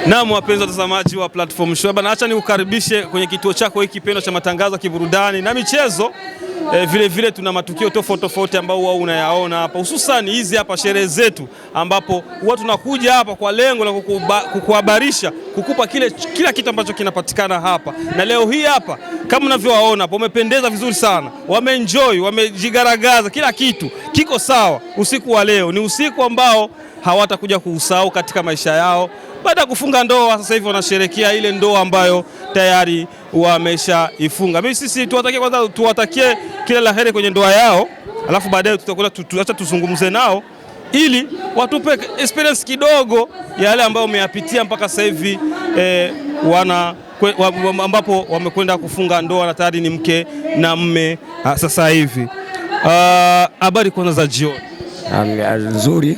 Naam, wapenzi watazamaji wa Platform Show, bana, acha nikukaribishe kwenye kituo chako hiki pendwa cha matangazo ya kiburudani na michezo. Vile vile tuna matukio tofauti ambao wao unayaona hapa, hususan hizi hapa sherehe zetu, ambapo huwa tunakuja hapa kwa lengo la kukuhabarisha, kukupa kila kitu ambacho kinapatikana hapa. Na leo hii hapa kama unavyowaona hapa, wamependeza vizuri sana, wameenjoy, wamejigaragaza, kila kitu kiko sawa. Usiku wa leo ni usiku ambao hawatakuja kuusahau katika maisha yao. Baada ya kufunga ndoa, sasa hivi wanasherehekea ile ndoa ambayo tayari wameshaifunga. Mimi sisi tuwatakie kila laheri kwenye ndoa yao, alafu baadaye tutakuja tuzungumze nao ili watupe experience kidogo ya yale ambayo wameyapitia mpaka sasa hivi ambapo wamekwenda kufunga ndoa na tayari ni mke na mme sasa hivi. Habari kwanza za jioni. Nzuri.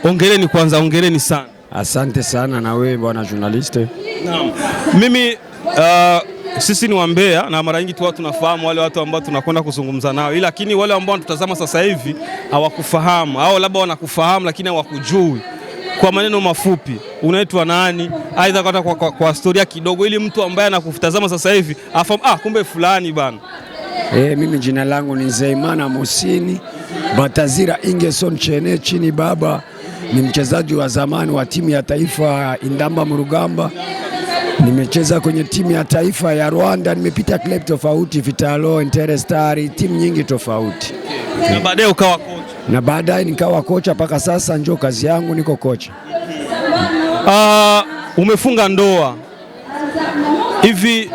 Hongereni sana. Asante sana na wewe bwana journaliste. Naam. Mimi sisi ni wa Mbeya na mara nyingi tu tunafahamu wale watu ambao tunakwenda kuzungumza nao, lakini wale ambao wanatutazama sasa hivi hawakufahamu au labda wanakufahamu lakini hawakujui. Kwa maneno mafupi, unaitwa nani? Aidha kwa historia kidogo, ili mtu ambaye anakutazama sasa hivi afahamu, kumbe fulani bana. Mimi jina langu ni Zeimana Musini Batazira Ingeson Chene chini baba. Ni mchezaji wa zamani wa timu ya taifa Indamba Murugamba. Nimecheza kwenye timu ya taifa ya Rwanda, nimepita club tofauti, Vitalo, Interestari, timu nyingi tofauti. Na baadaye ukawa kocha. Na baadaye nikawa kocha, mpaka sasa njoo kazi yangu, niko kocha. Umefunga ndoa. Hivi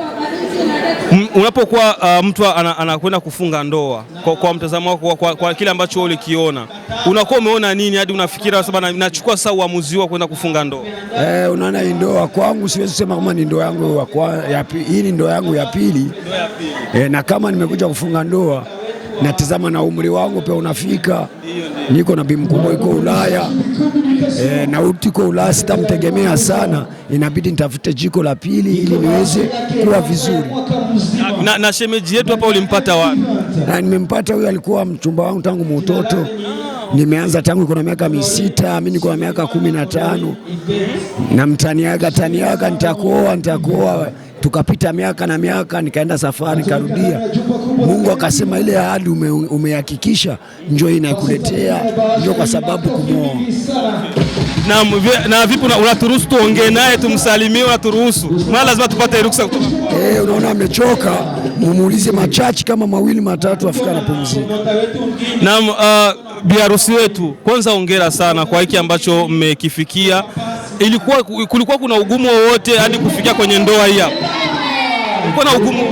unapokuwa mtu anakwenda kufunga ndoa, kwa mtazamo wako, kwa kile ambacho ulikiona, unakuwa umeona nini hadi unafikira sasa nachukua sasa uamuzi wa kwenda kufunga ndoa? Unaona hii ndoa kwangu, siwezi kusema kama ni ndoa yangu hii ni ndoa yangu ya pili. Na kama nimekuja kufunga ndoa, natazama na umri wangu pia unafika, niko na bibi mkubwa iko Ulaya, na utiko Ulaya sitamtegemea sana, inabidi nitafute jiko la pili ili niweze kuwa vizuri. Na shemeji yetu hapa ulimpata wapi? Nimempata huyu, alikuwa mchumba wangu tangu mtoto. Nimeanza tangu niko na miaka 6, mimi niko na miaka 15. Na mtaniaga nitakuoa. Tukapita miaka na miaka, nikaenda safari, nikarudia. Mungu akasema ile ahadi umehakikisha, njoo inakuletea, njoo kwa sababu kumwoa. Na vipi unaturuhusu tuongee naye tumsalimie, unaturuhusu? Maana lazima tupate ruksa kutoka. Unaona amechoka, mumuulize machachi kama mawili matatu afika na pumzika. Naam, bi harusi wetu, kwanza hongera sana kwa hiki ambacho mmekifikia. Kulikuwa kuna ugumu wowote hadi kufikia kwenye ndoa hii hapa? Kulikuwa na ugumu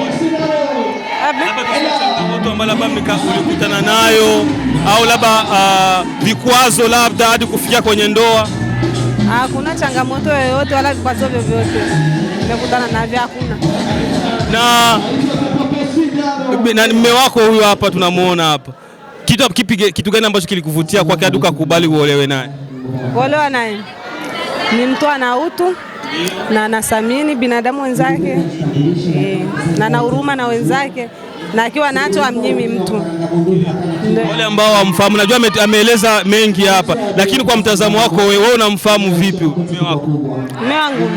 changamoto ambayo labda mlikutana nayo au labda vikwazo labda hadi kufikia kwenye ndoa? Hakuna changamoto yoyote wala vikwazo vyovyote nimekutana navyo, hakuna. Na mume wako huyu hapa tunamuona hapa, kitu gani ambacho kilikuvutia kwake hadi ukakubali uolewe naye? Kuolewa naye ni mtu ana utu na anasamini binadamu wenzake, na ana huruma na wenzake, na akiwa nacho amnyimi mtu. Wale ambao wamfahamu, najua ameeleza mengi hapa, lakini kwa mtazamo wako wewe unamfahamu vipi mume wako? Mume wangu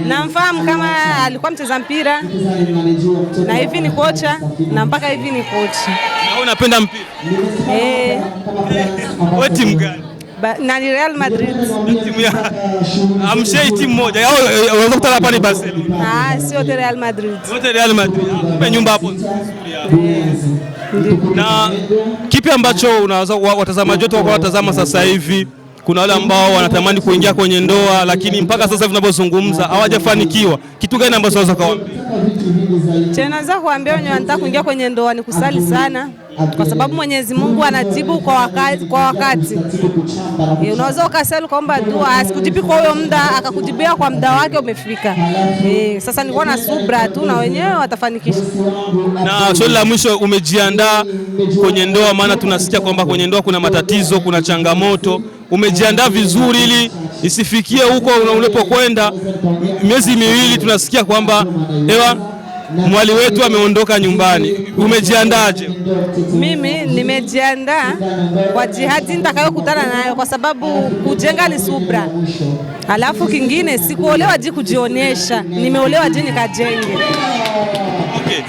namfahamu kama alikuwa mcheza mpira na hivi ni kocha, na mpaka hivi ni kocha. Na wewe unapenda mpira? Wewe timu gani? Na ni Real Madrid. Timu ya amshei timu moja. Unaweza kutana hapa ni Barcelona. Sio Real Madrid. Wote Real Madrid. Kumbe nyumba hapo nzuri hapo. Na kipi ambacho unaweza watazamaji wetu watazama sasa hivi? Kuna wale ambao wanatamani kuingia kwenye ndoa lakini mpaka sasa hivi tunapozungumza hawajafanikiwa. Kitu gani ambacho unaweza kuwaambia? Naweza kuambia wenye wanataka kuingia kwenye ndoa ni kusali sana, kwa sababu Mwenyezi Mungu anajibu kwa wakati. Unaweza ukasali ukaomba dua, asikujibi kwa huyo muda, akakujibia kwa muda wake umefika. Sasa niko na subra tu na wenyewe watafanikisha. Na swali la mwisho, umejiandaa kwenye ndoa? Maana tunasikia kwamba kwenye ndoa kuna matatizo, kuna changamoto. Umejiandaa vizuri ili isifikie huko unapokwenda? Miezi miwili tunasikia kwamba mwali wetu ameondoka nyumbani, umejiandaje? Mimi nimejiandaa kwa jihadi nitakayokutana nayo, kwa sababu kujenga ni subra. Alafu kingine, sikuolewa je kujionyesha, nimeolewa je nikajenge. Okay.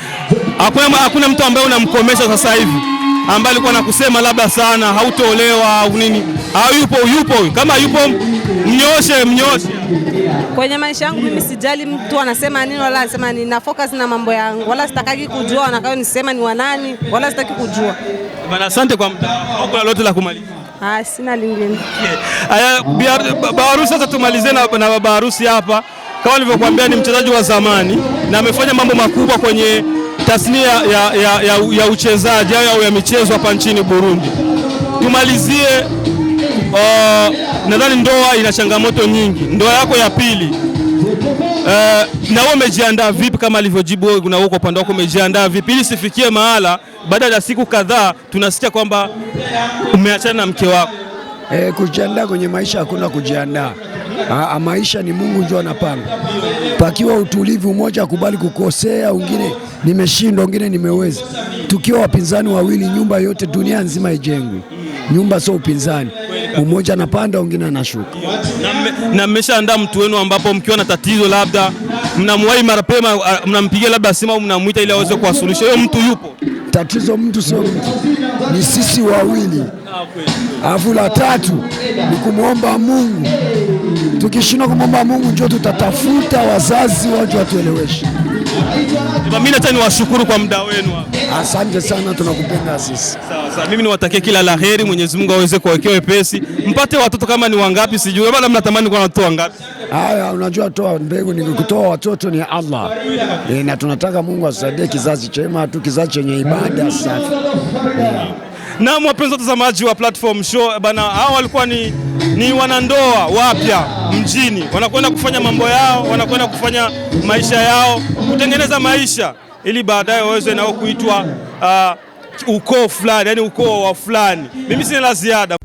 Hakuna mtu ambaye unamkomesha sasa hivi ambaye alikuwa anakusema labda sana hautolewa au nini? Yupo kama yupo mnyoshe. Kwenye maisha yangu mimi sijali mtu anasema nini wala anasema nini, na focus na mambo yangu, wala sitaki kujua wanakao nisema ni wanani, wala sitaki kujua. Bana, asante kwa muda. Hakuna lolote la kumaliza? Sina lingine. Haya, baba harusi, sasa tumalize na baba harusi hapa. Kama nilivyokuambia, ni mchezaji wa zamani na amefanya mambo makubwa kwenye tasnia ya uchezaji au ya michezo hapa nchini Burundi. Tumalizie, nadhani ndoa ina changamoto nyingi. Ndoa yako ya pili, na wewe umejiandaa vipi? Kama alivyojibu wewe, na uko upande wako umejiandaa vipi ili sifikie mahala baada ya siku kadhaa tunasikia kwamba umeachana na mke wako? Kujiandaa kwenye maisha hakuna kujiandaa. Maisha ni Mungu ndio anapanga. Pakiwa utulivu, mmoja akubali kukosea, wengine nimeshindwa, wengine nimeweza. Tukiwa wapinzani wawili, nyumba yote dunia nzima ijengwe. Nyumba sio upinzani, mmoja anapanda, wengine anashuka. Na mmeshaandaa mtu wenu ambapo mkiwa na tatizo labda mnamwahi mapema, mnampigia labda simu au mnamuita ili aweze kuwasuluhisha? Huyo mtu yupo? Tatizo mtu sio mtu, ni sisi wawili. Alafu la tatu ni kumwomba Mungu. Tukishindwa kumwomba Mungu, njoo tutatafuta wazazi waje watueleweshe. Mimi nataka niwashukuru kwa muda wenu hapa. Asante sana, tunakupenda sisi. Sawa. Mimi niwatakie kila laheri, Mwenyezi Mungu aweze kuwekea wepesi. Mpate watoto kama ni wangapi sijui, bado mnatamani kwa watoto wangapi? Unajua, toa mbegu ni kutoa watoto ni Allah. Na tunataka Mungu atusaidie kizazi chema tu, kizazi chenye ibada safi. Na wapenzi watazamaji wa Platform Show bana, hao walikuwa ni wanandoa wapya mjini, wanakwenda kufanya mambo yao, wanakwenda kufanya maisha yao, kutengeneza maisha ili baadaye waweze nao kuitwa ukoo fulani, yani ukoo wa fulani. Mimi sina la ziada.